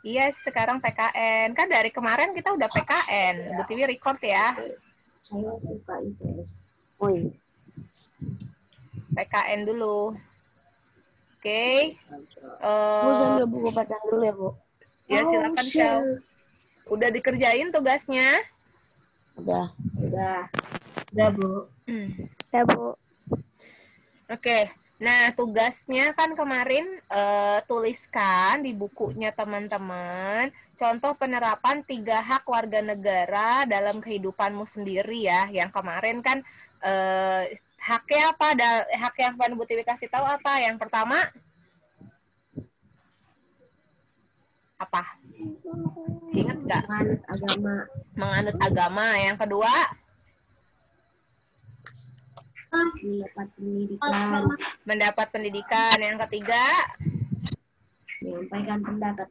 Iya, sekarang PKN. Kan dari kemarin kita udah PKN. Bu Tiwi record ya. Saya suka IPS. Oh iya. PKN dulu. Oke. Bu, saya ambil buku PKN dulu ya, Bu. Ya, silakan, Syau. Udah dikerjain tugasnya? Udah. Udah, Bu. Ya, Bu. Oke. Nah, tugasnya kan kemarin tuliskan di bukunya teman-teman contoh penerapan 3 hak warga negara dalam kehidupanmu sendiri ya. Yang kemarin kan haknya apa? Hak yang Bu Tiwi kasih tahu apa? Yang pertama apa? Ingat nggak? Menganut agama. Menganut agama. Yang kedua? Mendapat pendidikan. Mendapat pendidikan. Yang ketiga? Menyampaikan pendapat.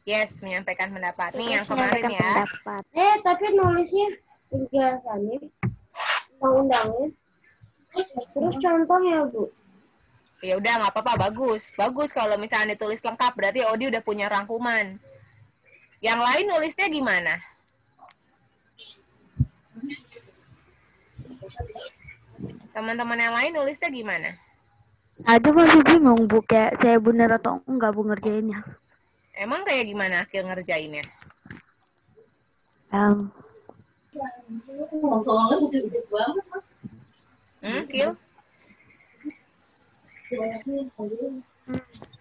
Yes, menyampaikan pendapat. Nih yang Terus kemarin menyampaikan ya. pendapat. Tapi nulisnya penjelasannya, undang-undangnya. Terus contohnya, Bu. Ya udah nggak apa-apa, bagus. Bagus kalau misalnya ditulis lengkap, berarti Odi udah punya rangkuman. Yang lain nulisnya gimana? Teman-teman yang lain nulisnya gimana? Aduh, masih bingung, Bu. Kayak saya bener atau enggak, Bu, ngerjainnya. Emang kayak gimana Akil ngerjainnya? Akil?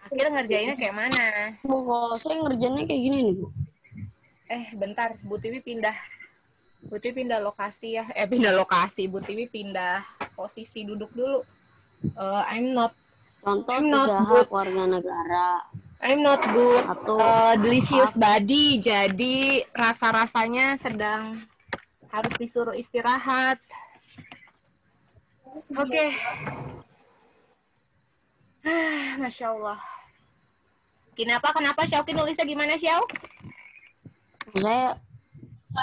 Akil ngerjainnya kayak mana? Bu, kalau saya ngerjainnya kayak gini nih, Bu. Bentar, Bu Tiwi pindah lokasi ya. Pindah lokasi. Bu Tiwi pindah posisi duduk dulu. Contoh I'm not 3 hak warga negara. I'm not good. Satu, Delicious body. Jadi rasa-rasanya sedang harus disuruh istirahat. Oke. Masya Allah. Kenapa Syauki nulisnya gimana, Syau? Saya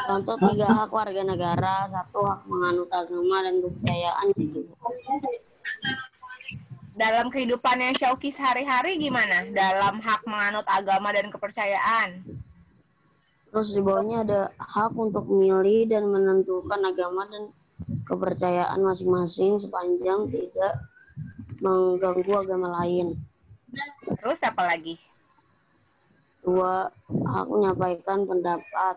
contoh 3 hak warga negara, 1 hak menganut agama dan kepercayaan gitu. Dalam kehidupannya Syauki sehari-hari gimana? Dalam hak menganut agama dan kepercayaan. Terus di bawahnya ada hak untuk memilih dan menentukan agama dan kepercayaan masing-masing sepanjang tidak mengganggu agama lain. Terus apa lagi? 2, hak menyampaikan pendapat.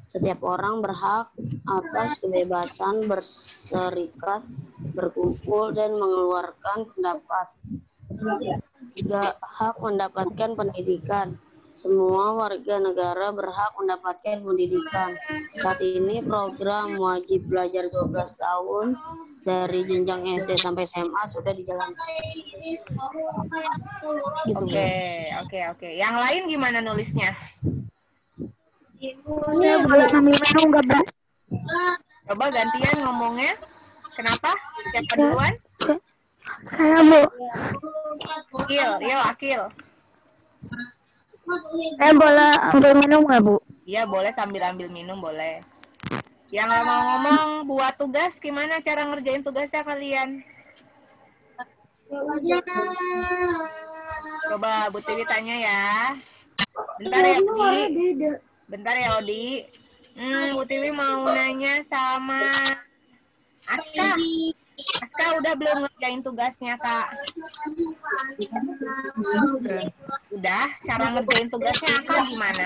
Setiap orang berhak atas kebebasan berserikat, berkumpul, dan mengeluarkan pendapat. 3, hak mendapatkan pendidikan. Semua warga negara berhak mendapatkan pendidikan. Saat ini program wajib belajar 12 tahun dari jenjang SD sampai SMA sudah dijalankan. Gitu. Oke. Yang lain gimana nulisnya? Saya boleh ambil minum nggak, Bu? Coba gantian ngomongnya. Kenapa? Siapa duluan? Saya, Bu. Akil. Saya boleh ambil minum nggak, Bu? Iya, boleh sambil ambil minum, boleh. Yang nggak mau ngomong, buat tugas, gimana cara ngerjain tugasnya kalian? Coba Bu Tiwi tanya ya. Bentar ya, Odi. Bu Tiwi mau nanya sama Aska. Aska udah belum ngerjain tugasnya, Kak? Udah. Cara ngerjain tugasnya Aka gimana?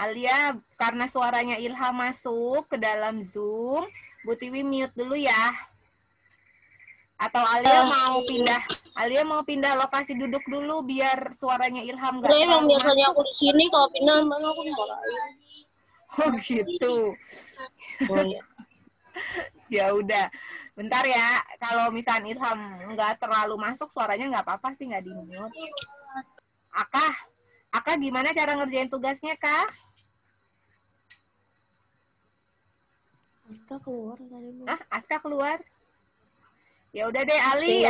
Alia, karena suaranya Ilham masuk ke dalam Zoom, Bu Tiwi mute dulu ya. Atau Alia mau pindah lokasi duduk dulu biar suaranya Ilham nggak terlalu masuk. Biasanya aku di sini, kalau pindah mana aku dimarahin. Oh gitu. Ya udah. Bentar ya. Kalau misalnya Ilham nggak terlalu masuk, suaranya nggak apa-apa sih, nggak di-mute. Aka gimana cara ngerjain tugasnya, Kak? Aska keluar tadi, Bu. Aska keluar? Ya udah deh, Ali.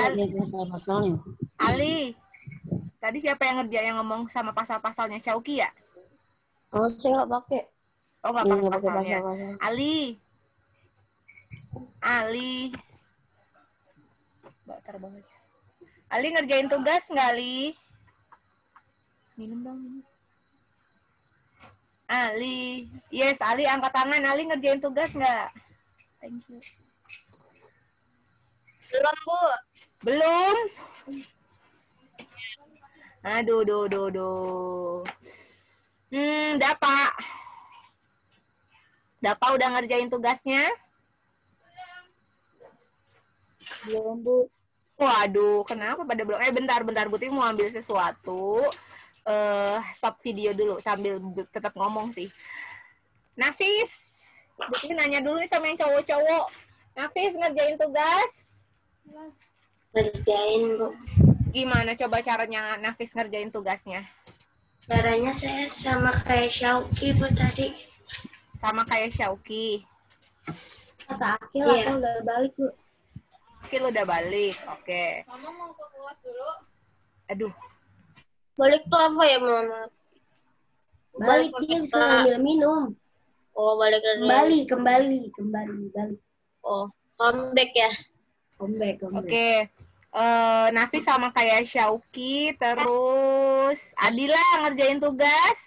Tadi siapa yang ngomong sama pasal-pasalnya Syauki ya? Oh, saya nggak pakai. Oh, nggak pakai Nggak pakai pasalnya. pasal-pasal. Ali. Batar banget. Ali ngerjain tugas nggak, Ali? Minum dong. Minum. Ali. Yes, Ali angkat tangan. Ali ngerjain tugas nggak? Thank you. Belum, Bu. Belum? Aduh, duh. Dapa. Dapa udah ngerjain tugasnya? Belum, Bu. Waduh, kenapa pada belum? Bentar, Buti mau ambil sesuatu. Stop video dulu sambil tetap ngomong sih. Nafis, Buti nanya dulu nih sama yang cowok-cowok. Nafis ngerjain tugas? Ngerjain, Bu. Gimana coba caranya Nafis ngerjain tugasnya? Caranya saya sama kayak Syauki, Bu, tadi. Sama kayak Syauki. Kata Akil, Iya. aku udah balik, Bu. Akil udah balik, oke. Mama mau ke kelas dulu. Aduh, Balik tuh apa ya, Mama? Balik, dia bisa ngambil minum. Oh, balik lagi. Kembali. Oh, comeback ya. Comeback. oke. Nafis sama kayak Syauki, terus Adila ngerjain tugas.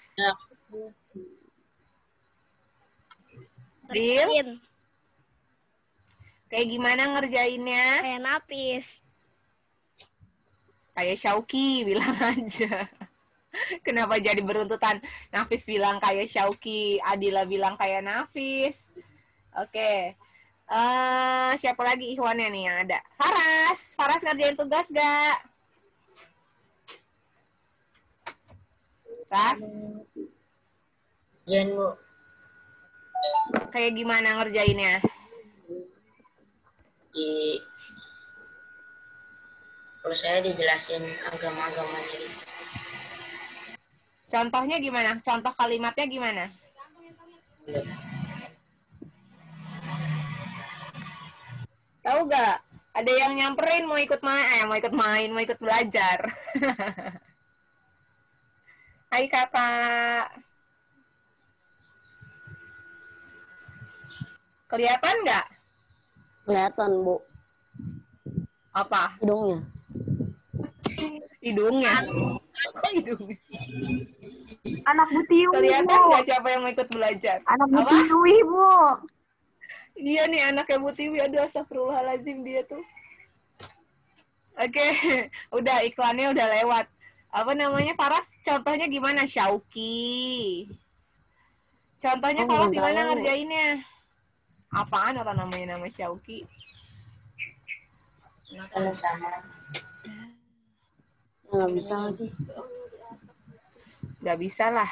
Adil, kayak gimana ngerjainnya? Kayak Nafis. Kayak Syauki, bilang aja. Kenapa jadi beruntutan? Nafis bilang kayak Syauki, Adila bilang kayak Nafis. Oke. Siapa lagi Ikhwannya nih yang ada? Faras ngerjain tugas gak? Ras? Jen, Bu. Kayak gimana ngerjainnya? Terus saya dijelasin agama-agamanya gitu. Contohnya gimana? Contoh kalimatnya gimana? Tahu gak? Ada yang nyamperin mau ikut main, mau ikut belajar. Hai kakak. Kelihatan nggak? Kelihatan, Bu. Apa? Hidungnya. Hidungnya. Hidungnya. Anak Butiwi, Kelihatan Bu. nggak siapa yang mau ikut belajar? Anak Apa? Butiwi, Bu. Iya nih anaknya Bu Tiwi. Aduh, astagfirullahaladzim dia tuh. Oke, udah iklannya udah lewat. Apa namanya, Faras? Contohnya gimana? Syauki. Contohnya Oh, Faras bukan gimana saya, Bu. ngerjainnya? Apaan orang namanya nama Syauki? Kalau sama. Nggak bisa lagi. Gak bisa lah.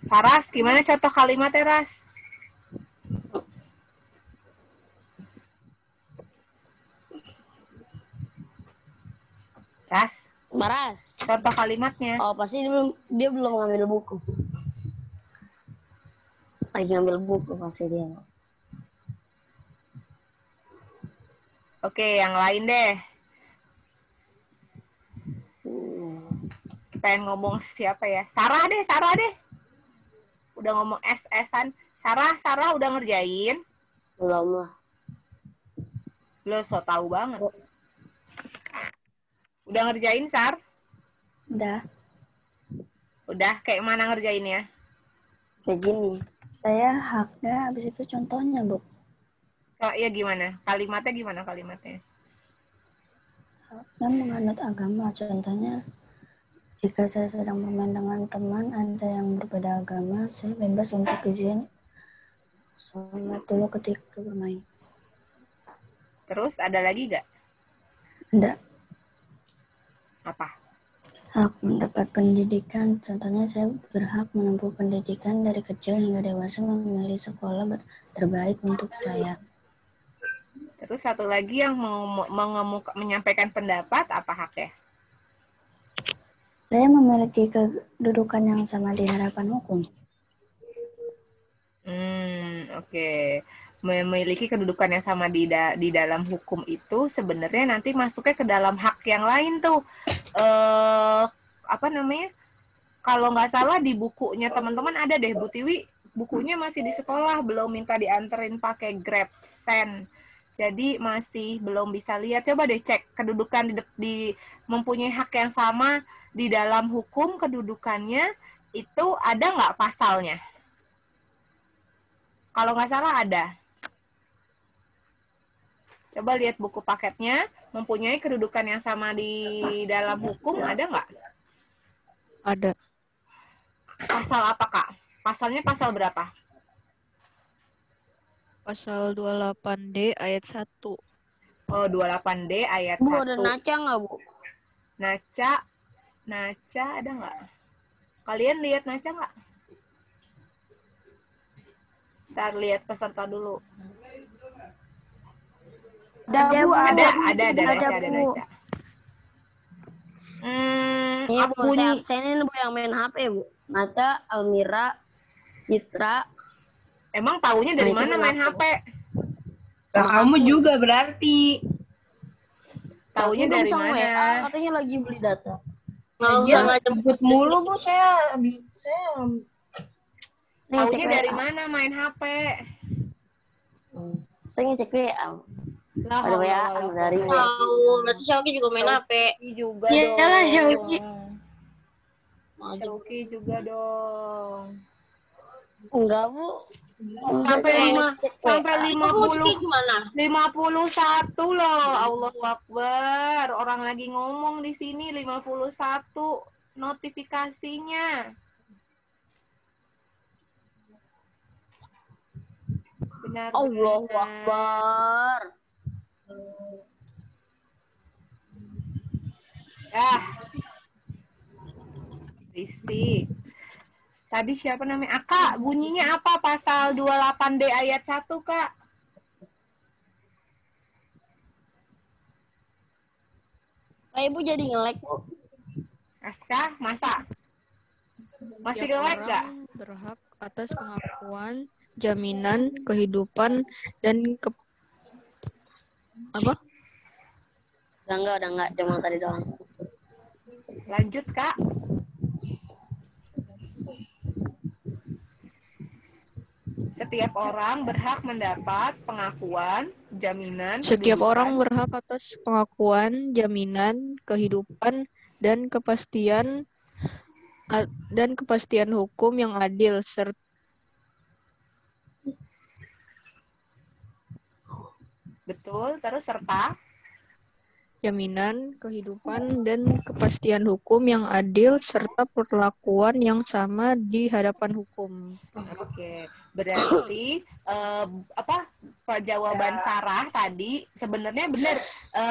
Faras, gimana contoh kalimatnya, Ras? Ras, Maras. contoh kalimatnya. Oh, pasti dia belum ngambil buku. Lagi ngambil buku pasti dia. Oke, yang lain deh. Pengen ngomong siapa ya? Sarah deh. Udah ngomong S-an. Sarah udah ngerjain? Belum lah. Lo so tau banget. Udah ngerjain, Sar? Udah. Udah, kayak mana ngerjainnya? Kayak gini. Saya haknya, habis itu contohnya, Bu. Oh, iya gimana? Kalimatnya gimana kalimatnya? Haknya menganut agama. Contohnya, jika saya sedang bermain dengan teman, ada yang berbeda agama, saya bebas untuk izin sholat dulu ketika bermain. Terus ada lagi gak? Ada Apa? hak mendapat pendidikan. Contohnya, saya berhak menempuh pendidikan dari kecil hingga dewasa, memilih sekolah terbaik untuk saya. Terus satu lagi yang menyampaikan pendapat, apa haknya? Saya memiliki kedudukan yang sama di hadapan hukum. Oke. Memiliki kedudukan yang sama di dalam hukum itu sebenarnya nanti masuknya ke dalam hak yang lain tuh. Apa namanya? Kalau nggak salah di bukunya teman-teman ada deh, Bu Tiwi. bukunya masih di sekolah, belum minta dianterin pakai Grab, Send. Jadi masih belum bisa lihat. Coba deh cek kedudukan di mempunyai hak yang sama di dalam hukum, kedudukannya itu ada nggak pasalnya? Kalau nggak salah ada. Coba lihat buku paketnya, mempunyai kedudukan yang sama di dalam hukum, ada nggak? Ada. Pasal apa, Kak? Pasalnya pasal berapa? Pasal 28D ayat 1. Oh, 28D ayat Bu, 1. ada Naca nggak, Bu? Naca ada nggak? Kalian lihat Naca nggak? Ntar lihat peserta dulu. Ada, Bu. Ada Ada, Naca. Ini Bu, saya Bunyi. absenin Bu yang main HP, Bu. Naca, Almira, Citra. Emang taunya dari Nah, itu mana main kenapa? HP? Kamu juga berarti. Taunya Tapi dari bisa mana? WA, katanya lagi beli data. Iya, jemput mulu Bu, saya Nih, Taunya cek dari WA. mana main HP? Saya ngecek WA. Lah, Ada WA dari Tahu, berarti Syauki juga main HP. Syauki juga Iyalah, dong. Syauki. Syauki juga dong. Enggak, Bu. Sampai 50 gimana? 51 loh. Allahu Akbar. Orang lagi ngomong di sini 51 notifikasinya. Benar. Allahu Akbar. Risik. Tadi siapa namanya? Kak, bunyinya apa pasal 28D ayat 1, Kak? Pak Ibu jadi nge-lag, Bu. Aska, masa? Masih Setiap nge-lag nggak? orang berhak atas pengakuan, jaminan, kehidupan, dan apa? Udah enggak. Cuma tadi doang. Lanjut, Kak. Setiap orang berhak mendapat pengakuan, jaminan, Setiap kedudukan. orang berhak atas pengakuan, jaminan, kehidupan, dan kepastian hukum yang adil serta Betul, terus serta jaminan, kehidupan, dan kepastian hukum yang adil serta perlakuan yang sama di hadapan hukum. Oke, berarti jawaban Sarah tadi sebenarnya benar.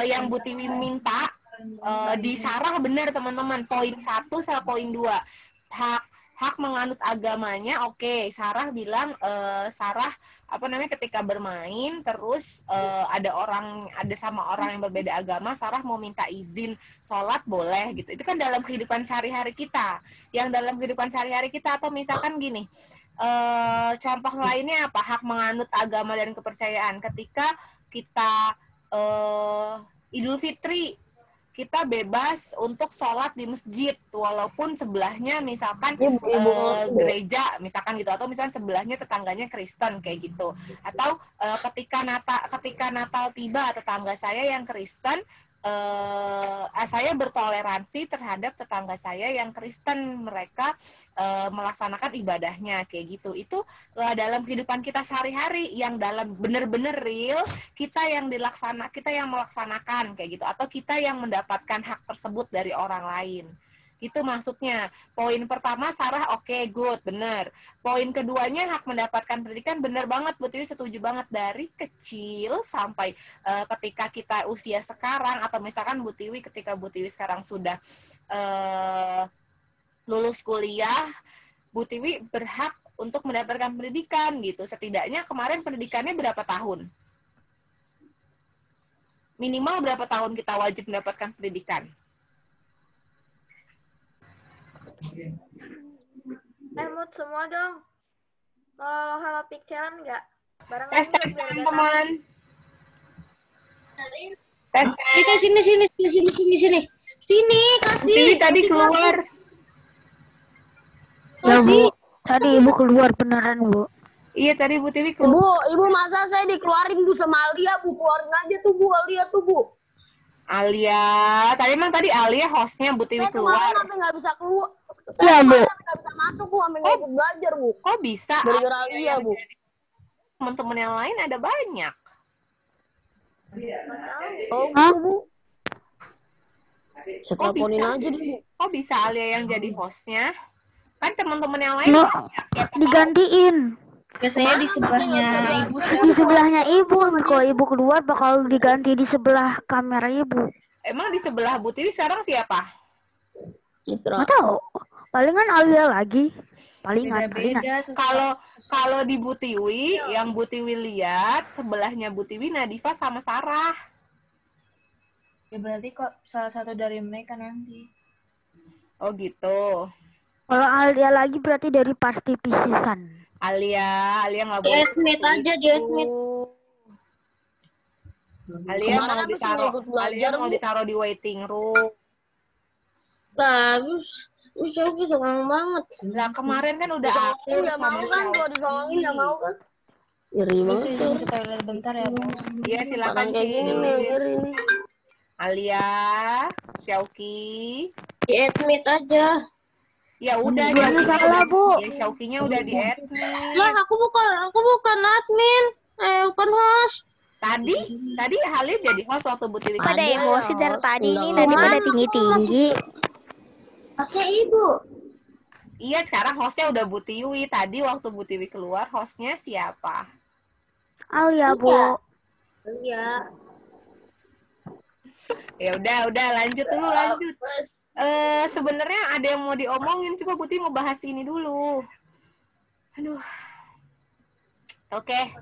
Yang Bu Tiwi minta di Sarah benar, teman-teman. Poin 1 sama poin 2. Hak menganut agamanya, oke. Sarah bilang Sarah ketika bermain terus ada sama orang yang berbeda agama, Sarah mau minta izin sholat boleh gitu. Itu kan dalam kehidupan sehari-hari kita. Yang dalam kehidupan sehari-hari kita, atau misalkan gini, contoh lainnya apa? Hak menganut agama dan kepercayaan. Ketika kita Idul Fitri, kita bebas untuk sholat di masjid walaupun sebelahnya misalkan gereja misalkan gitu, atau misalkan sebelahnya tetangganya Kristen kayak gitu, atau ketika Natal tiba, tetangga saya yang Kristen, saya bertoleransi terhadap tetangga saya yang Kristen, mereka melaksanakan ibadahnya kayak gitu. Itu dalam kehidupan kita sehari-hari yang dalam benar-benar real, kita yang melaksanakan kayak gitu, atau kita yang mendapatkan hak tersebut dari orang lain. Itu maksudnya. Poin pertama Sarah oke, good, benar. Poin keduanya hak mendapatkan pendidikan, benar banget, Bu Tiwi setuju banget. Dari kecil sampai ketika kita usia sekarang, atau misalkan Bu Tiwi ketika Bu Tiwi sekarang sudah lulus kuliah, Bu Tiwi berhak untuk mendapatkan pendidikan gitu. Setidaknya kemarin pendidikannya berapa tahun? Minimal berapa tahun kita wajib mendapatkan pendidikan? Mood semua dong. Mau halo picturean nggak? Bareng Tes teman-teman. Tes. Sini. Sini, kasih. Tiwi tadi keluar. Kasih. Tadi ibu keluar beneran, Bu. Iya, tadi Bu Tiwi keluar. Ibu masa saya dikeluarin Bu sama Alia, Bu. Keluarin aja tuh Bu, Alia tuh Bu. Alia, tadi Alia hostnya Bu Tiwi Saya kemarin keluar. sampai nggak bisa keluar. Iya, Bu. Nggak bisa masuk Bu, sampai nggak ikut belajar Bu. Kok bisa? Gara-gara Alia Bu. Teman-teman yang lain ada banyak. Oh Hah? Bu. Saya teleponin bisa? aja deh Bu. Kok bisa Alia yang jadi hostnya? Kan teman-teman yang lain Nggak, banyak. Siapa tahu. digantiin. Biasanya di sebelahnya ibu. Di sebelahnya ibu. Kalau ibu keluar bakal diganti di sebelah kamera ibu. Emang di sebelah Bu Tiwi sekarang siapa? Citra. Nggak tahu. Palingan Alia lagi. Palingan. Beda-beda. Kalau di Bu Tiwi, yang Bu Tiwi lihat sebelahnya Bu Tiwi Nadifa sama Sarah. Ya berarti kok salah satu dari mereka nanti. Oh gitu. Kalau Alia lagi berarti dari pasti pisisan. Alia nggak Di boleh. admit aja, di admit. Alia Kemarin mau habis ditaruh, ikut belajar, Alia mau Bu. ditaruh di waiting room. Terus Syauki senang banget. Lah kemarin kan udah Disongongin akur nggak sama mau kan? Kalau Syauki. disongongin nggak mau kan? Iri banget sih. Ke toilet bentar ya, Bos. Iya silakan Orang kayak gini nih, iri nih. Alia, Syauki. Di admit aja. Ya udah Gimana salah, Bu? Ya Syaukinya udah di admin. Lah, aku bukan admin. Bukan host. Tadi Halil jadi host waktu Bu Tiwi. Pada Ada emosi ya, dari host, tadi ini undang- nanti Mana? pada tinggi-tinggi. Hostnya ibu. Iya sekarang hostnya udah Bu Tiwi. Tadi waktu Bu Tiwi keluar hostnya siapa? Alia, Bu. Iya. Ya udah lanjut dulu lanjut. Sebenarnya ada yang mau diomongin, coba Putih mau bahas ini dulu. Aduh. Oke.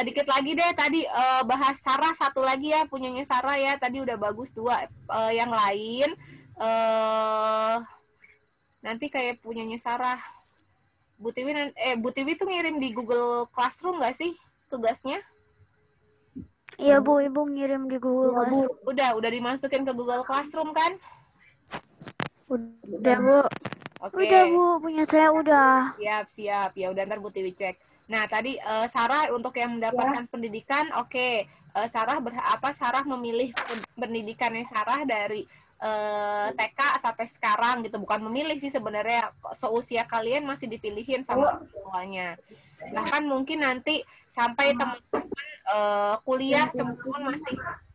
Dikit lagi deh tadi bahas Sarah satu lagi ya, punyanya Sarah ya. Tadi udah bagus dua. Yang lain nanti kayak punyanya Sarah. Bu Tiwi tuh ngirim di Google Classroom nggak sih tugasnya? Iya, Bu. Ibu ngirim di Google Classroom. Udah dimasukin ke Google Classroom kan? Udah, Bu. Oke. Udah, Bu. Punya saya udah. Siap. Ya udah ntar Bu Tiwi cek. Nah, tadi Sarah untuk yang mendapatkan pendidikan, oke. Sarah memilih pendidikannya Sarah dari TK sampai sekarang gitu. Bukan memilih sih sebenarnya, seusia kalian masih dipilihin sama orang tuanya. Bahkan mungkin nanti sampai teman-teman kuliah teman-teman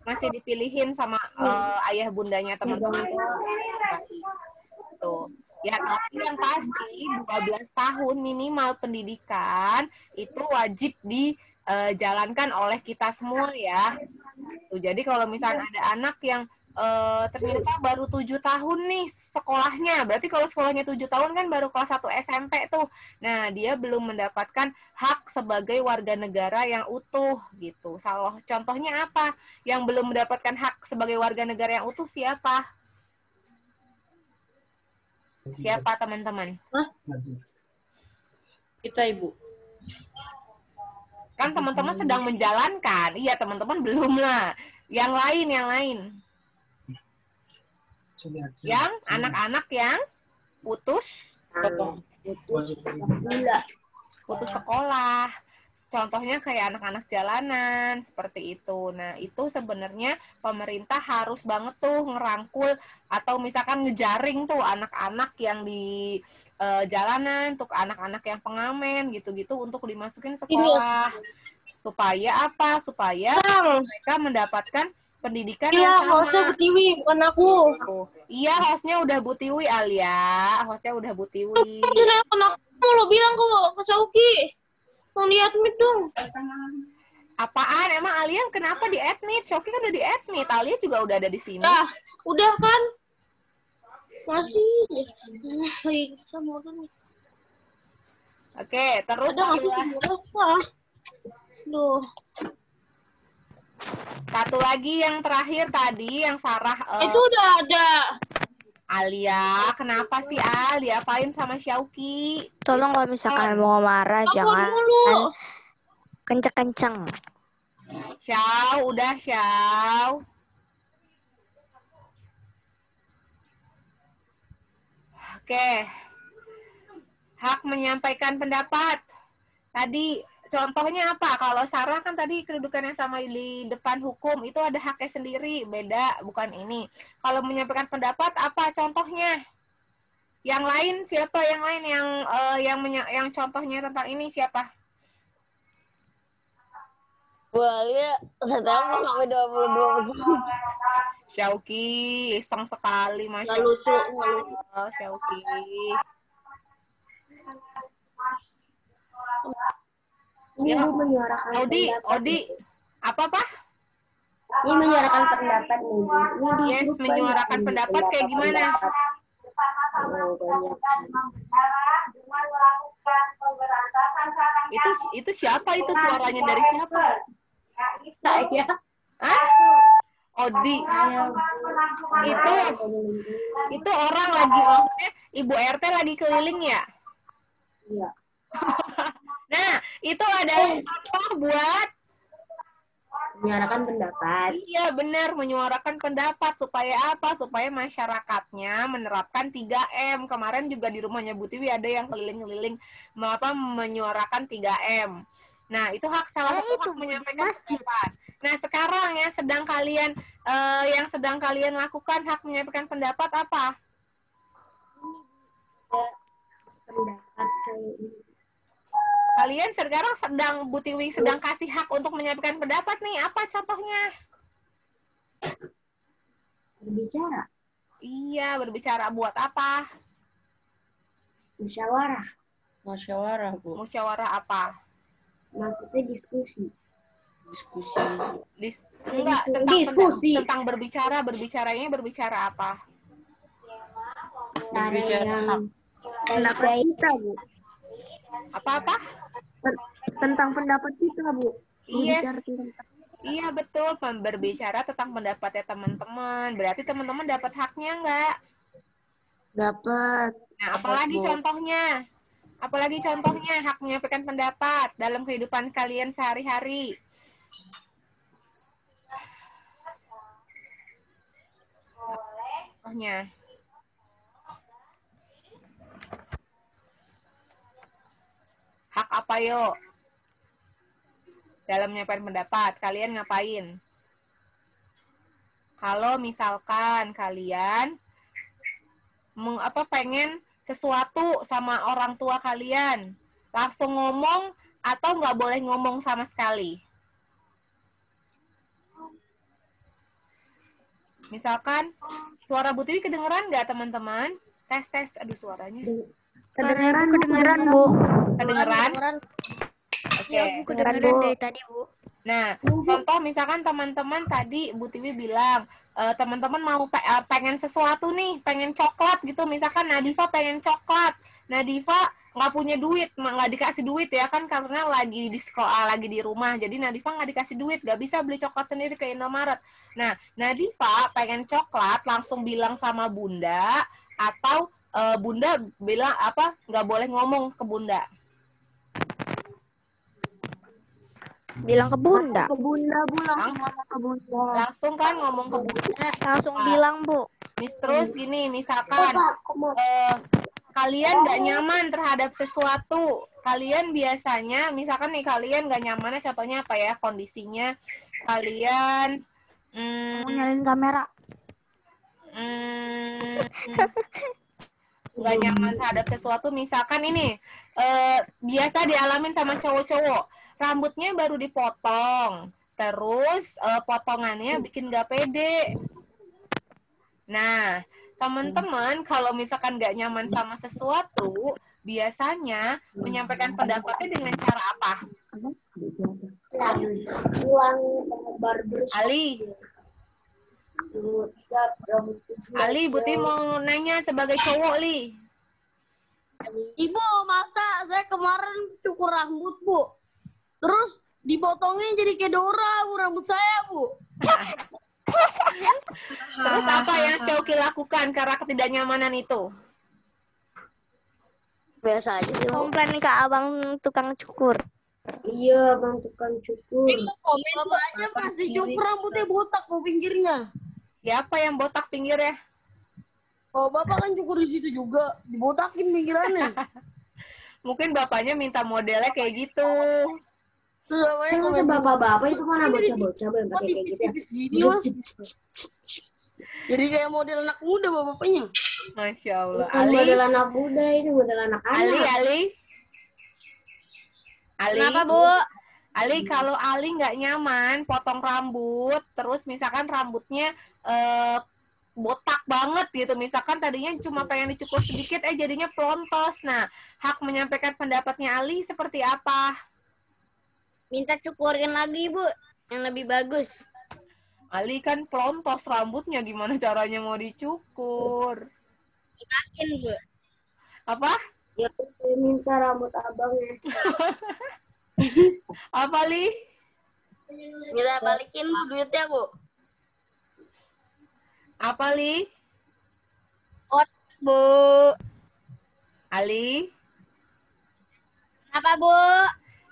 masih dipilihin sama ayah bundanya teman-teman. Tuh. Ya, tapi yang pasti 12 tahun minimal pendidikan itu wajib dijalankan oleh kita semua ya. Tuh, jadi kalau misalnya ada anak yang ternyata baru 7 tahun nih sekolahnya, berarti kalau sekolahnya 7 tahun kan baru kelas 1 SMP tuh. Nah, dia belum mendapatkan hak sebagai warga negara yang utuh gitu. Contohnya apa? Yang belum mendapatkan hak sebagai warga negara yang utuh siapa? Siapa teman-teman? Kita, Ibu. Kan teman-teman sedang menjalankan. Iya, teman-teman belum lah. Yang lain. Yang anak-anak yang putus sekolah. Contohnya kayak anak-anak jalanan, seperti itu. Nah, itu sebenarnya pemerintah harus banget tuh ngerangkul atau misalkan ngejaring tuh anak-anak yang di jalanan, tuh anak-anak yang pengamen gitu-gitu untuk dimasukin sekolah. Supaya apa? Supaya mereka mendapatkan pendidikan yang sama. Hostnya Bu Tiwi, bukan aku. Iya, hostnya udah Bu Tiwi, Alia. Hostnya udah Bu Tiwi. Aku lo bilang kok ke Syauki. Mau di admit dong. Apaan? Emang Alia kenapa di admit? Syauki kan udah di admit. Alia juga udah ada di sini. Udah kan? Masih. Lagi sama kan. Oke, terus satu lagi yang terakhir tadi yang Sarah itu udah ada. Alia, kenapa sih Alia apain sama Syauki? Tolong kalau misalkan mau marah jangan kenceng-kenceng. Syau. Oke. hak menyampaikan pendapat. Tadi contohnya apa? Kalau Sarah kan tadi kedudukannya sama di depan hukum, itu ada haknya sendiri, beda, bukan ini. Kalau menyampaikan pendapat apa contohnya? Yang lain siapa? Yang lain yang contohnya tentang ini siapa? Soalnya setelah kok sampai 22%. Syauki, iseng sekali, Masya Nggak lucu, Allah, Syauki. Ini Ya, Bu menyuarakan pendapat. Odi, apa? Ini menyuarakan pendapat nih Bu. Ini di Yes, grup menyuarakan banyak pendapat kayak gimana? Oh, banyak. Itu siapa itu suaranya dari siapa? Saya. Hah? Odi. Itu orang lagi, maksudnya Ibu RT lagi keliling ya? Iya. Nah, itu adalah contoh buat Menyuarakan pendapat. iya benar, menyuarakan pendapat supaya apa? Supaya masyarakatnya menerapkan 3M. Kemarin juga di rumahnya Bu Tiwi ada yang keliling-keliling menyuarakan 3M. Nah, itu hak salah satu hak menyampaikan pendapat. Nah, sekarang yang sedang kalian lakukan hak menyampaikan pendapat apa? Pendapat kayak ini. Kalian sekarang Bu Tiwi sedang kasih hak untuk menyampaikan pendapat nih. Apa contohnya? Berbicara. Iya, berbicara buat apa? Musyawarah. Musyawarah, Bu. Musyawarah apa? Maksudnya diskusi. Enggak, tentang berbicara. Berbicaranya berbicara apa? Cara yang pendapat kita, Bu. Apa-apa? Tentang pendapat kita, Bu. Yes. Iya, betul. Berbicara tentang pendapatnya teman-teman. Berarti teman-teman dapat haknya enggak? Dapat. Nah, apalagi contohnya? Apalagi contohnya hak menyampaikan pendapat dalam kehidupan kalian sehari-hari? Contohnya. Hak apa yuk? Dalam menyampaikan pendapat, kalian ngapain? Kalau misalkan kalian pengen sesuatu sama orang tua kalian, langsung ngomong atau nggak boleh ngomong sama sekali? Misalkan, suara Bu Tiwi kedengeran nggak teman-teman? Tes, aduh suaranya. Kedengeran, Bu. Kedengeran? Oke. Kedengeran dari tadi, Bu. Nah, contoh misalkan teman-teman tadi Bu Tiwi bilang, teman-teman mau pengen sesuatu nih, pengen coklat gitu. Misalkan Nadifa pengen coklat. Nadifa nggak punya duit, nggak dikasih duit ya kan karena lagi di sekolah, lagi di rumah. Jadi Nadifa nggak dikasih duit, nggak bisa beli coklat sendiri ke Indomaret. Nah, Nadifa pengen coklat, langsung bilang sama Bunda, atau Bunda bilang apa? Nggak boleh ngomong ke Bunda. Bilang ke Bunda. Ke Bunda, Bu. Langsung ngomong ke Bunda. Langsung kan ngomong ke Bunda. Langsung bilang, Bu. Terus gini, misalkan kalian nggak nyaman terhadap sesuatu, kalian biasanya, misalkan nih kalian nggak nyaman, contohnya apa ya kondisinya, kalian Nyalain kamera. nggak nyaman terhadap sesuatu, misalkan ini biasa dialamin sama cowok-cowok, rambutnya baru dipotong, terus potongannya bikin nggak pede. Nah, teman-teman kalau misalkan nggak nyaman sama sesuatu, biasanya menyampaikan pendapatnya dengan cara apa? Ali, Buti mau nanya sebagai cowok, Li. Ibu, masa saya kemarin cukur rambut, Bu. Terus dipotongnya jadi kayak Dora, Bu, rambut saya, Bu. Terus apa yang Cauki lakukan karena ketidaknyamanan itu? Biasa aja sih, Bu. Komplain ke abang tukang cukur. Iya, Bang tukang cukur. Bapak aja pasti cukur rambutnya botak, Bu, pinggirnya. Siapa yang botak pinggirnya? Oh, Bapak kan cukur di situ juga, dibotakin pinggirannya. Mungkin bapaknya minta modelnya kayak gitu. Terus bapaknya masa bapak-bapak itu mana bocah-bocah yang pakai kayak gitu ya? Jadi kayak model anak muda bapaknya. Masya Allah. Bukan model anak muda, itu model anak-anak. Ali. Kenapa, Bu? Ali, kalau Ali nggak nyaman potong rambut, terus misalkan rambutnya botak banget gitu, misalkan tadinya cuma pengen dicukur sedikit, jadinya pelontos. Nah, hak menyampaikan pendapatnya Ali seperti apa? Minta cukurin lagi, Bu, yang lebih bagus. Ali kan pelontos rambutnya, gimana caranya mau dicukur? Yakin, Bu. Apa? Ya, saya minta rambut abangnya. Apa, Li? Minta balikin, Bu, duitnya, Bu. Apa, Li? Bu. Ali? Apa, Bu?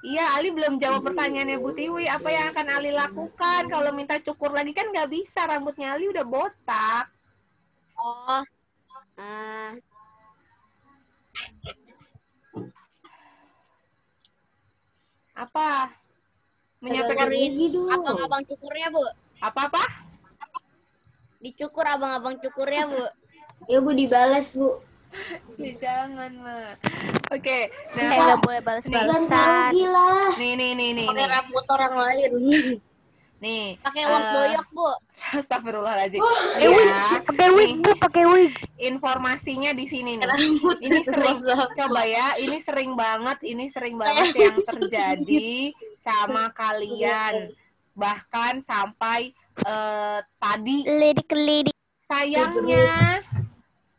Iya, Ali belum jawab pertanyaannya Bu Tiwi. Apa yang akan Ali lakukan kalau minta cukur lagi? Kan nggak bisa, rambutnya Ali udah botak. Oh. Apa? Menyampaikan abang-abang cukurnya, Bu. Apa-apa? Dicukur abang-abang cukurnya, Bu. Ya, Bu, dibales, Bu. Ya, jangan, Ma. Oke. Nah, nggak boleh balas-balasan. Nih. Pakai rambut orang lain. Nih. Pakai uang boyok, Bu. Astagfirullahaladzim. Pakai wig, Bu, pakai wig. Informasinya di sini nih. Ini sering, coba ya, ini sering banget yang terjadi sama kalian. Bahkan sampai tadi. Lidik. Sayangnya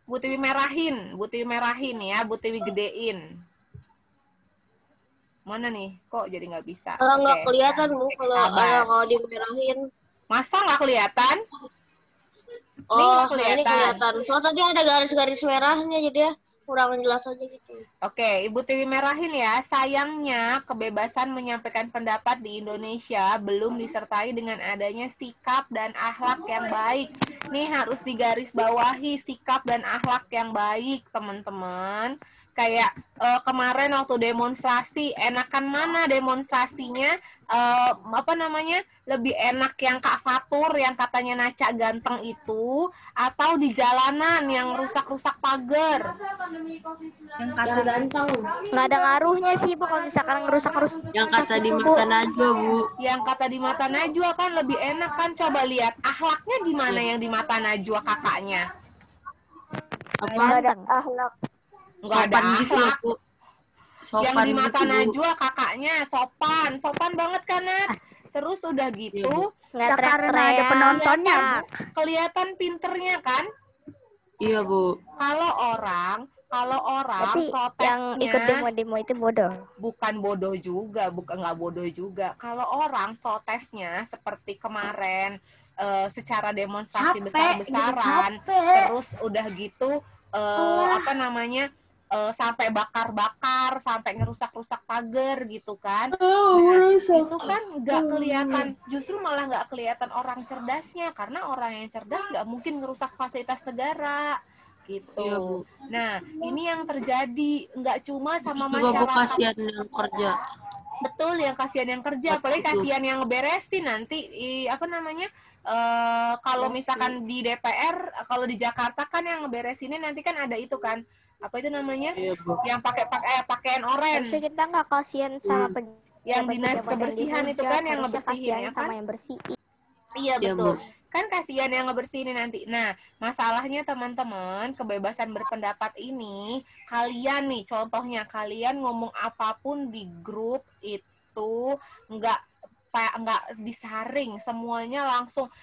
Bu Tiwi merahin ya, Bu Tiwi gedein. Mana nih? Kok jadi nggak bisa? Nggak kelihatan, Bu, kalau dimerahin. Masa nggak kelihatan? Oh, ini kelihatan. Soalnya tadi ada garis-garis merahnya, jadi ya kurang jelas aja gitu. Oke, Ibu Tiwi merahin ya. Sayangnya kebebasan menyampaikan pendapat di Indonesia belum disertai dengan adanya sikap dan akhlak yang baik. Nih harus digarisbawahi, sikap dan akhlak yang baik, teman-teman. Kayak kemarin waktu demonstrasi, enakan mana demonstrasinya? Lebih enak yang Kak Fatur yang katanya Naca ganteng itu, atau di jalanan yang rusak-rusak pagar? Yang kata ganteng. Nggak ada ngaruhnya sih, Bu, kalau misalkan ngerusak-rusak. Yang kata di mata Najwa, Bu. Yang kata di mata Najwa kan lebih enak kan? Coba lihat akhlaknya gimana yang di mata Najwa kakaknya? Apa? Nggak ada akhlak. Nggak ada akhlak. Yang di mata gitu, Najwa kakaknya sopan banget kan, Nat? Terus udah gitu, Nggak Karena ada penontonnya, Bu. kelihatan pinternya kan? Iya, Bu. Kalau orang Tapi yang protesnya ikut demo-demo itu bodoh. bukan nggak bodoh juga. Kalau orang protesnya seperti kemarin secara demonstrasi besar-besaran, terus udah gitu sampai bakar-bakar, sampai ngerusak-rusak pagar gitu kan. Nah, itu kan nggak kelihatan, justru malah nggak kelihatan orang cerdasnya, karena orang yang cerdas nggak mungkin ngerusak fasilitas negara gitu. Iya, Bu. Nah, ini yang terjadi nggak cuma sama Juga, Bu, masyarakat. kasihan yang kerja. Betul, yang kasihan yang kerja, apalagi kasihan yang ngeberesin nanti kalau misalkan di DPR, kalau di Jakarta kan yang ngeberesinnya nanti kan ada itu kan, apa itu namanya, Iya, Bu. yang pakai pakaian oranye, Harusnya kita nggak kasihan sama yang dinas pejabat kebersihan itu kan yang harusnya ngebersihin kasihan ya sama kan. yang bersihin. Iya, Iya, betul. Bu. Kan kasihan yang ngebersihin nanti. Nah, masalahnya teman-teman, kebebasan berpendapat ini, kalian nih, contohnya kalian ngomong apapun di grup itu nggak disaring, semuanya langsung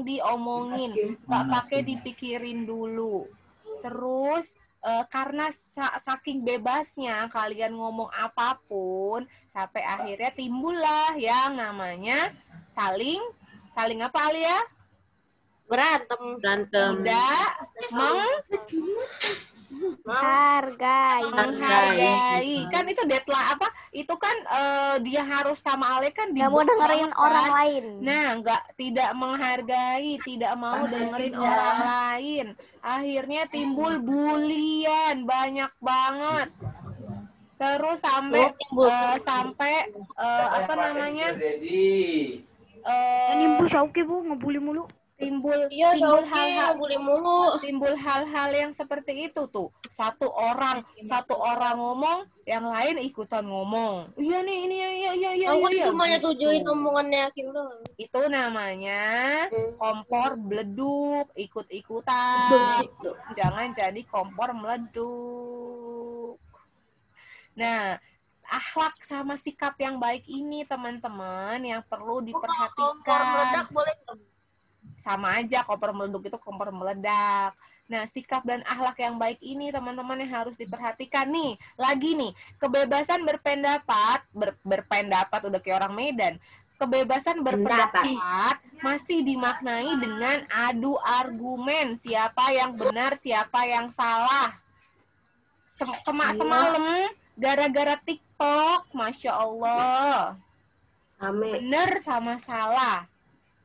diomongin, nggak pakai dipikirin dulu. Terus karena saking bebasnya kalian ngomong apapun, sampai akhirnya timbullah yang namanya saling apa, Alia? Berantem. Tidak menghargai. Kan itu deadline apa? Itu kan dia harus sama Ale kan Nggak mau dengerin orang lain. Nah, tidak menghargai, tidak mau dengerin orang lain. Akhirnya timbul bulian banyak banget. Terus sampai apa namanya? Nimbul Syauki Bu, ngebully mulu. Timbul hal-hal yang seperti itu tuh. Satu orang ngomong, yang lain ikutan ngomong. Iya nih, ini ya. Aku cuma gitu. nyetujuin omongannya Kim doang. Itu namanya kompor beleduk, ikut-ikutan. Jangan jadi kompor meleduk. Nah, akhlak sama sikap yang baik ini teman-teman yang perlu diperhatikan. Kompor meledak boleh sama aja, kompor meleduk itu kompor meledak. Nah, sikap dan akhlak yang baik ini teman-teman yang harus diperhatikan nih. Lagi nih, kebebasan berpendapat udah kayak orang Medan. Kebebasan berpendapat masih dimaknai dengan adu argumen, siapa yang benar, siapa yang salah. Semalam gara-gara TikTok, Masya Allah. Bener sama salah.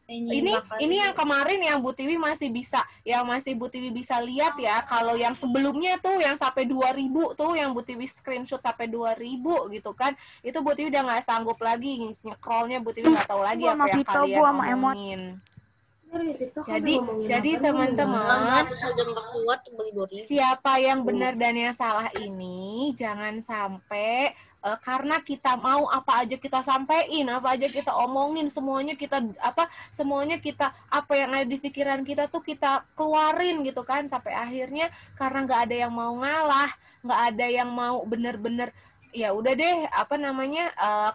Ini yang kemarin yang Bu Tiwi masih bisa lihat ya. Kalau yang sebelumnya tuh yang sampai 2000 tuh yang Bu Tiwi screenshot sampai 2000 gitu kan. Itu Bu Tiwi udah nggak sanggup lagi nge-scrollnya, Bu Tiwi nggak tahu lagi apa yang kalian omongin. Jadi teman-teman, siapa yang benar dan yang salah ini jangan sampai karena kita mau apa aja kita sampein, apa aja kita omongin, semuanya kita apa yang ada di pikiran kita tuh kita keluarin gitu kan, sampai akhirnya karena nggak ada yang mau ngalah, nggak ada yang mau bener-bener ya udah deh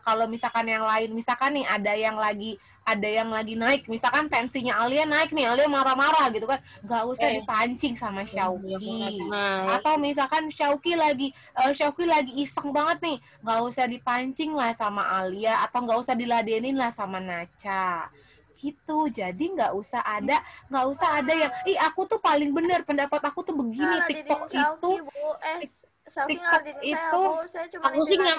kalau misalkan yang lain, misalkan nih ada yang lagi naik, misalkan tensinya Alia naik nih, Alia marah-marah gitu kan, nggak usah dipancing sama Syauki. Atau misalkan Syauki lagi iseng banget nih, nggak usah dipancing lah sama Alia, atau nggak usah diladenin lah sama Naca gitu. Jadi nggak usah ada yang aku tuh paling bener, pendapat aku tuh begini. TikTok itu TikTok itu aku sih nggak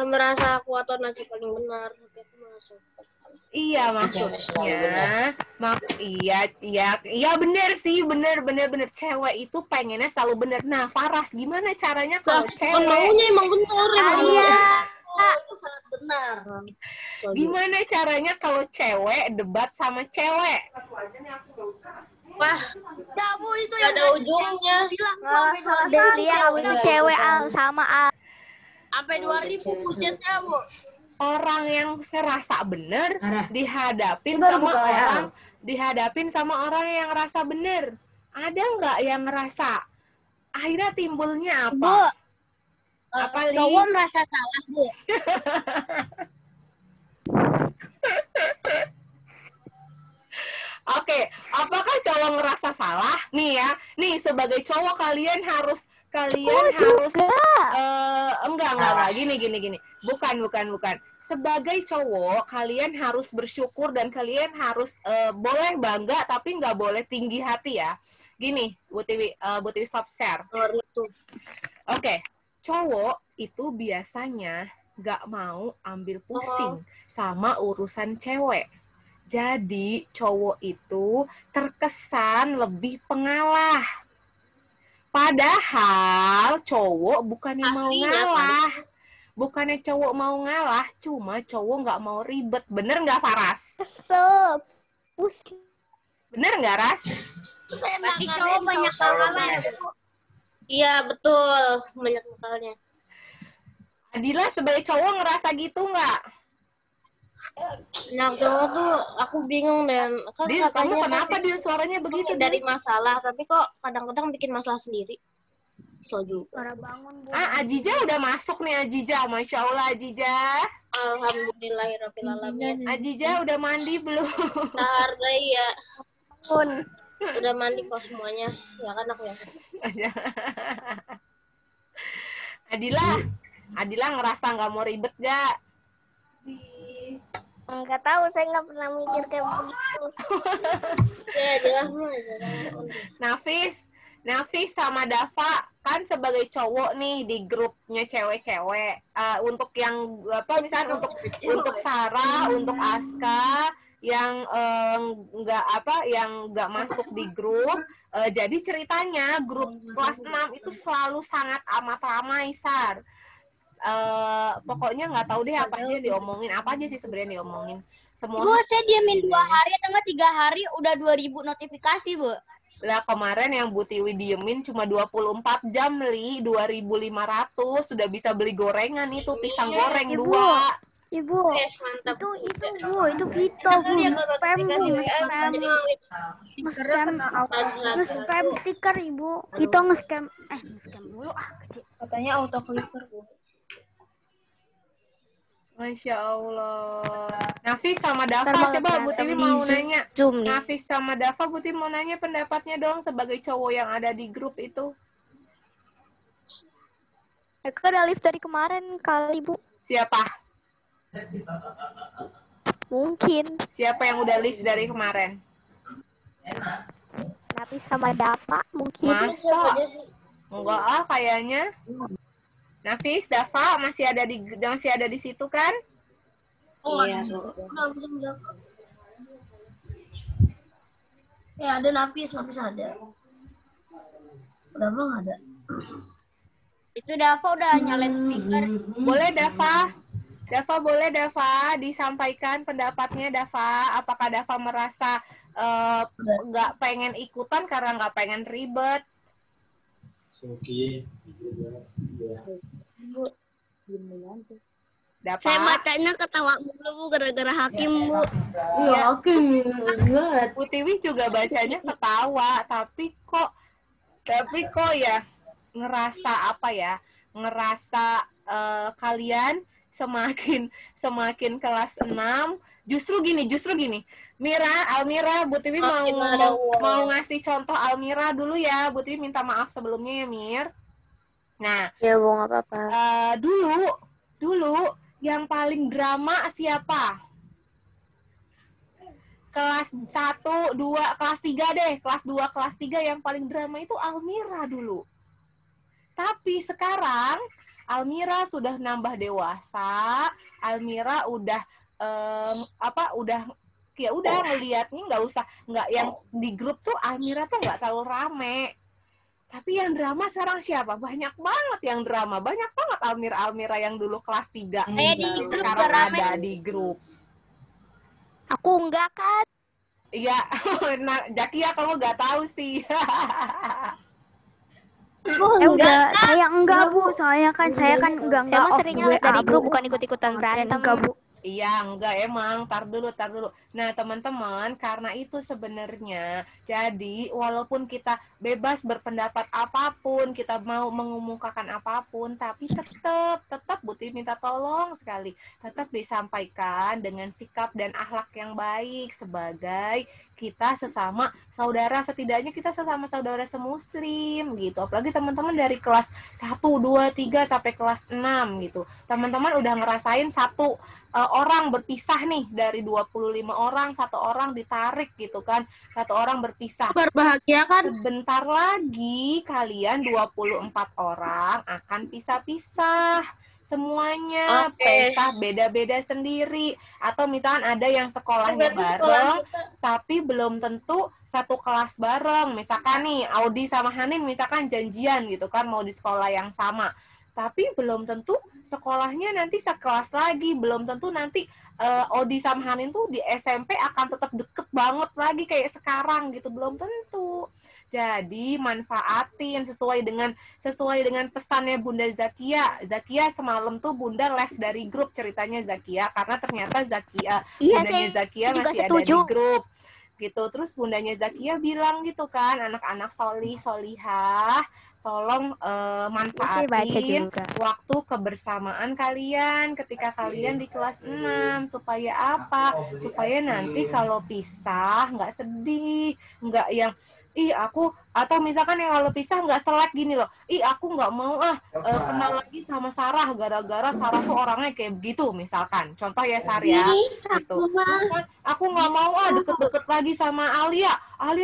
merasa aku atau Naca paling benar, tapi aku merasa iya maksudnya iya bener sih, bener cewek itu pengennya selalu bener. Nah Faras, gimana caranya kalau cewek maunya emang bener itu sangat benar. Gimana caranya kalau cewek debat sama cewek? Wah, Bu itu yang ada ujungnya. Delia itu cewek sama sampai 2000 budgetnya, Bu. Orang yang serasa bener dihadapin sama orang yang ngerasa bener. Ada nggak yang ngerasa? Akhirnya timbulnya apa? Bu, apa cowok merasa salah, Bu. Oke, apakah cowok ngerasa salah? Nih ya, sebagai cowok kalian harus enggak gini. Bukan. Sebagai cowok kalian harus bersyukur dan kalian harus boleh bangga tapi nggak boleh tinggi hati ya. Gini, Bu Tiwi stop share. Oke, cowok itu biasanya nggak mau ambil pusing sama urusan cewek. Jadi cowok itu terkesan lebih pengalah. Padahal cowok bukannya mau ngalah. Bukannya cowok mau ngalah, cuma cowok nggak mau ribet. Bener nggak, Faras? Bener nggak, Ras? Pasti cowok banyak akalnya. Iya, betul. Banyak akalnya. Adila sebagai cowok ngerasa gitu nggak? Nah, cowok tuh aku bingung dan kan kamu kenapa dia suaranya begitu? Dari masalah, tapi kok kadang-kadang bikin masalah sendiri. So juga. Ajija udah masuk nih, Ajija. Masya Allah, Ajija. Alhamdulillahirrahmanirrahim. Ajija udah mandi belum? Kita hargai ya. Udah mandi kok semuanya. Ya kan aku yang. Adila ngerasa nggak mau ribet gak? Nggak tahu, saya nggak pernah mikir kayak begitu. Nafis sama Dava kan sebagai cowok nih di grupnya cewek-cewek. Untuk yang misalnya untuk Sarah, untuk Aska yang nggak masuk di grup. Jadi ceritanya grup kelas 6 itu selalu sangat amat ramai, Sar. pokoknya nggak tahu deh apa aja diomongin, apa aja sih sebenarnya diomongin. Semua. Bu, saya diamin 2 hari atau enggak 3 hari udah 2.000 notifikasi, Bu. Lah kemarin yang Bu Tiwi diemin cuma 24 jam, Li. 2.500 sudah bisa beli gorengan itu, pisang goreng 2. Ibu, Yes, mantap. itu Vito, Bu. Spam, Bu. Nge-spam stiker, Ibu. Vito nge-scam. Nge-scam dulu. Kecil. Katanya auto clicker, Bu. Masya Allah. Nafis sama Dava, coba Bu Tiwi mau nanya. Nafis sama Dava, Bu Tiwi mau nanya pendapatnya dong sebagai cowok yang ada di grup itu. Eka udah live dari kemarin kali, Bu. Siapa? Mungkin. Siapa yang udah live dari kemarin? Nafis sama Dava mungkin. Masa? Enggak ah, kayaknya. Nafis, Dava masih ada di situ kan? Iya. Ya ada Nafis ada. Udah belum ada. Itu Dava udah nyalain speaker. Boleh Dava? Boleh Dava disampaikan pendapatnya Dava. Apakah Dava merasa nggak pengen ikutan karena nggak pengen ribet? Dava? Saya bacanya ketawa mulu, Bu, gara-gara Hakim, Bu. Iya, Hakim banget. Bu Tiwi juga bacanya ketawa, tapi kok ya ngerasa apa ya? Ngerasa kalian semakin kelas 6 justru gini. Almira, Bu Tiwi mau ngasih contoh Almira dulu ya. Bu Tiwi minta maaf sebelumnya ya, Mir. Nah, Ya, Bu, nggak apa-apa. Dulu yang paling drama siapa? Kelas 1, 2, kelas 3 deh. Kelas 2, kelas 3 yang paling drama itu Almira dulu. Tapi sekarang Almira sudah nambah dewasa. Almira udah ngelihatnya nggak yang di grup tuh Almira tuh nggak terlalu rame. Tapi yang drama sekarang siapa? Banyak banget yang drama. Banyak banget Almira yang dulu kelas 3. Sekarang ada di grup. Aku enggak kan? Iya, nah, Jakia kamu nggak tahu sih. Saya enggak, Bu. Soalnya kan saya kan enggak Saya off seringnya live dari grup, bukan ikut-ikutan berantem. Enggak, Bu. Iya, enggak emang. Tar dulu. Nah, teman-teman, karena itu sebenarnya, jadi walaupun kita bebas berpendapat apapun, kita mau mengumumkakan apapun, tapi tetap Bu Tiwi minta tolong sekali, tetap disampaikan dengan sikap dan akhlak yang baik sebagai kita sesama saudara, setidaknya kita sesama saudara semuslim gitu. Apalagi teman-teman dari kelas 1, 2, 3 sampai kelas 6 gitu. Teman-teman udah ngerasain satu orang berpisah nih, dari 25 orang, 1 orang ditarik gitu kan. 1 orang berpisah. Berbahagia kan? Sebentar lagi kalian 24 orang akan pisah-pisah. Semuanya pisah beda-beda sendiri. Atau misalkan ada yang sekolahnya bareng, tapi belum tentu satu kelas bareng. Misalkan nih, Audi sama Hanin misalkan janjian gitu kan, mau di sekolah yang sama. Tapi belum tentu sekolahnya nanti sekelas lagi. Belum tentu nanti Audi sama Hanin tuh di SMP akan tetap deket banget lagi kayak sekarang gitu. Belum tentu. Jadi manfaatin sesuai dengan pesannya Bunda Zakia. Zakia semalam tuh Bunda live dari grup ceritanya Zakia, karena ternyata bundanya Zakia masih ada di grup gitu. Terus bundanya Zakia bilang gitu kan, anak-anak solihah, tolong manfaatin waktu kebersamaan kalian ketika kalian di kelas 6. Supaya apa? Supaya nanti kalau pisah nggak sedih, nggak yang aku, atau misalkan yang kalau pisah nggak selek gini loh, aku nggak mau kenal lagi sama Sarah gara-gara Sarah tuh orangnya kayak begitu misalkan, contoh ya Sarya gitu. Aku nggak mau deket-deket lagi sama Alia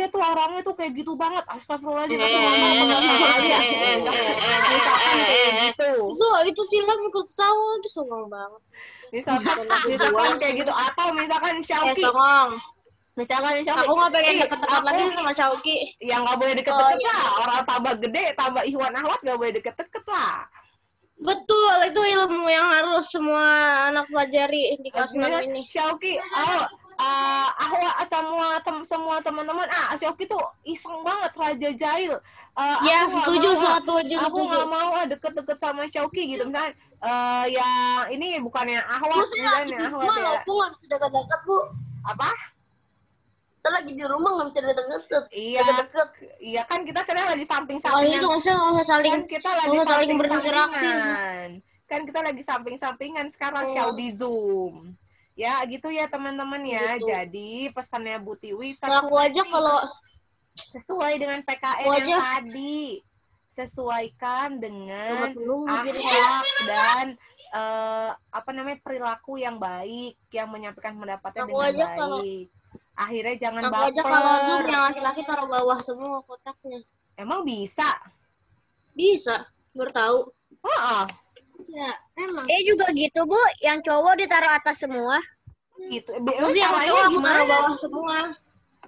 tuh orangnya tuh kayak gitu banget, astagfirullahaladzim, aku nggak mau kenal sama Alia misalkan kayak gitu. Itu silam ikut tahu itu songong banget. Misalkan kayak gitu, atau misalkan Syauki. Misalkan aku nggak pengen deket-deket lagi sama Syauki. Yang nggak boleh deket-deket lah. Orang tambah gede, tambah ihwan ahwat nggak boleh deket-deket lah. Betul, itu ilmu yang harus semua anak pelajari di kelas 6 ini. Syauki, semua teman-teman, Syauki tuh iseng banget Raja Jail. Ya, setuju. Aku nggak mau deket-deket sama Syauki gitu misalnya. Ya ini bukannya Ahwat, misalnya Ahwat ya. Aku nggak bisa deket-deket, Bu. Apa? Kita lagi di rumah nggak bisa deket-deket. Iya kan kita sedang lagi samping-sampingan. Itu nggak usah saling, kan kita lagi saling berinteraksi. Kan kita lagi samping-sampingan sekarang di Zoom. Ya gitu ya teman-teman ya. Gitu. Jadi pesannya Bu Tiwi aku aja kalau sesuai dengan PKN yang tadi. Sesuaikan dengan akhlak dan perilaku yang baik, yang menyampaikan pendapatnya dengan baik. Akhirnya jangan baper. Aku aja kalau Zoom yang laki-laki taruh bawah semua kotaknya. Emang bisa? Bisa, bertahu. Ya, emang. Juga gitu, Bu. Yang cowok ditaruh atas semua. Gitu. Terus yang cowok aku taruh bawah semua.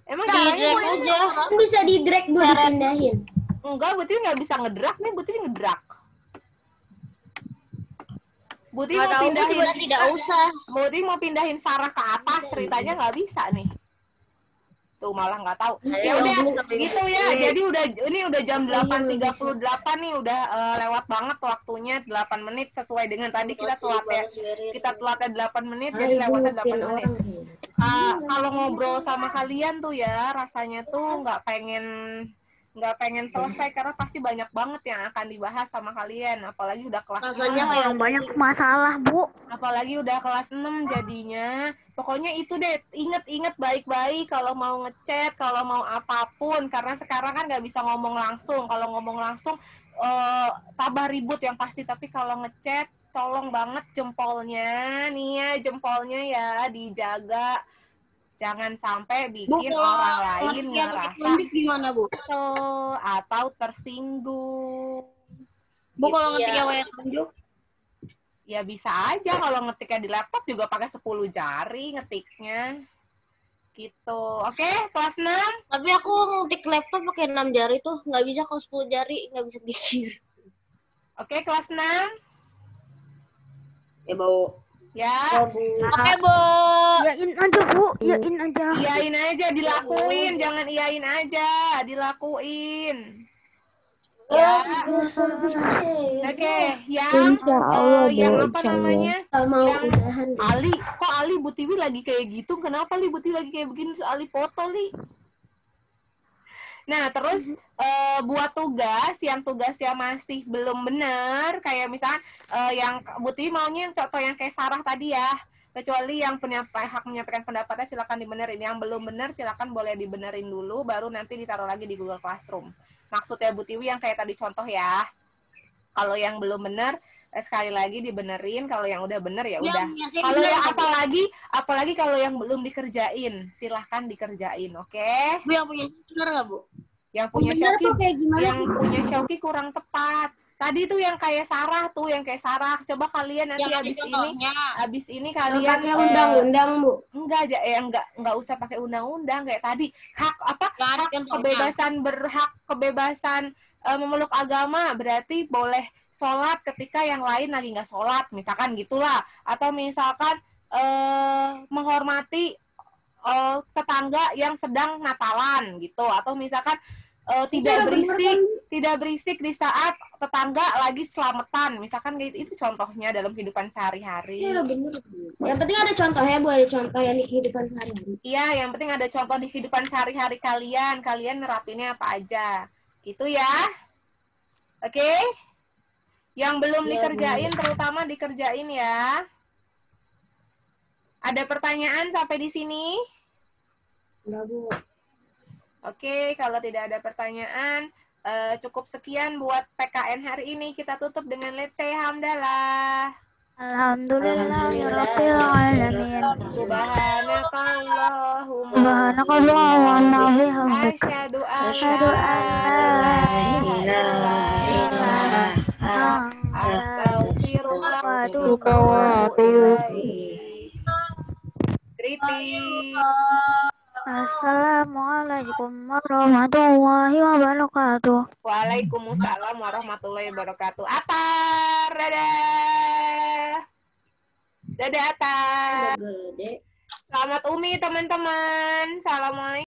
Emang caranya aja. Bisa di-drag, Bu, dipindahin. Enggak, Bu Tiwi nggak bisa ngedrak nih. Bu Tiwi ngedrak. Bu Tiwi mau pindahin. Tidak usah. Bu Tiwi mau pindahin Sarah ke atas, ceritanya nggak bisa nih. Tuh malah nggak tahu. Ya udah gitu ya. Jadi udah jam 8.38 nih, udah lewat banget waktunya 8 menit sesuai dengan tadi kita telatnya 8 menit jadi lewatnya 8 menit. Kalau ngobrol sama kalian tuh ya rasanya tuh nggak pengen selesai karena pasti banyak banget yang akan dibahas sama kalian, apalagi udah kelas 6. Yang banyak masalah, Bu. Apalagi udah kelas 6 jadinya. Pokoknya itu deh, inget baik-baik kalau mau ngechat, kalau mau apapun, karena sekarang kan nggak bisa ngomong langsung. Kalau ngomong langsung tambah ribut yang pasti, tapi kalau ngechat tolong banget jempolnya ya dijaga. Jangan sampai bikin orang lain ngerasa gimana, Bu? Atau tersinggung. Bu, kalau ngetik yang tunjuk? Ya bisa aja, kalau ngetiknya di laptop juga pakai 10 jari ngetiknya. Gitu. Oke, kelas 6. Tapi aku ngetik laptop pakai 6 jari tuh, nggak bisa kalau 10 jari, nggak bisa pikir. Oke, kelas 6. Ya, Bu. Ya. Oke, Bu. Iyain aja, Bu. Iyain aja. Iyain aja, dilakuin. Jangan iyain aja, dilakuin. Ya. Oke, yang apa namanya? Yang Ali. Kok Ali Bu Tiwi lagi kayak gitu? Kenapa Li Bu Tiwi lagi kayak begini? Ali foto, Li. Nah, terus buat tugasnya masih belum benar, kayak misalnya yang Bu Tiwi maunya yang contoh yang kayak Sarah tadi ya, kecuali yang punya hak menyampaikan pendapatnya silakan dibenerin, yang belum benar silakan boleh dibenerin dulu, baru nanti ditaruh lagi di Google Classroom. Maksudnya Bu Tiwi yang kayak tadi contoh ya, kalau yang belum benar sekali lagi dibenerin, kalau yang udah bener ya udah. Kalau yang apalagi kalau yang belum dikerjain, silahkan dikerjain, oke? Bu, yang punya bener nggak, Bu? Yang punya Syauki kurang tepat. Tadi tuh yang kayak Sarah coba kalian nanti abis ini kalian pakai undang-undang, Bu. Enggak usah pakai undang-undang kayak tadi. Hak kebebasan memeluk agama, berarti boleh sholat ketika yang lain lagi nggak sholat, misalkan gitulah. Atau misalkan menghormati tetangga yang sedang Natalan gitu. Atau misalkan tidak berisik di saat tetangga lagi selamatan, misalkan itu contohnya dalam kehidupan sehari-hari. Iya, benar. Yang penting ada contohnya, Bu, ada contoh yang di kehidupan sehari-hari. Iya, yang penting ada contoh di kehidupan sehari-hari kalian nerapinnya apa aja gitu ya. Oke? Yang belum dikerjain terutama dikerjain ya. Ada pertanyaan sampai di sini? Enggak, Bu. Oke, kalau tidak ada pertanyaan, cukup sekian buat PKN hari ini. Kita tutup dengan let's say hamdalah. Alhamdulillahirabbil alamin. Subhanakallahumma wa bihamdika. Asyhadu an la ilaha illa anta astaghfiruka wa atubu ilaik. Greetings. Assalamualaikum warahmatullahi wabarakatuh. Waalaikumsalam warahmatullahi wabarakatuh. Atar, dadah. Dadah Atar. Selamat Umi teman-teman. Assalamualaikum.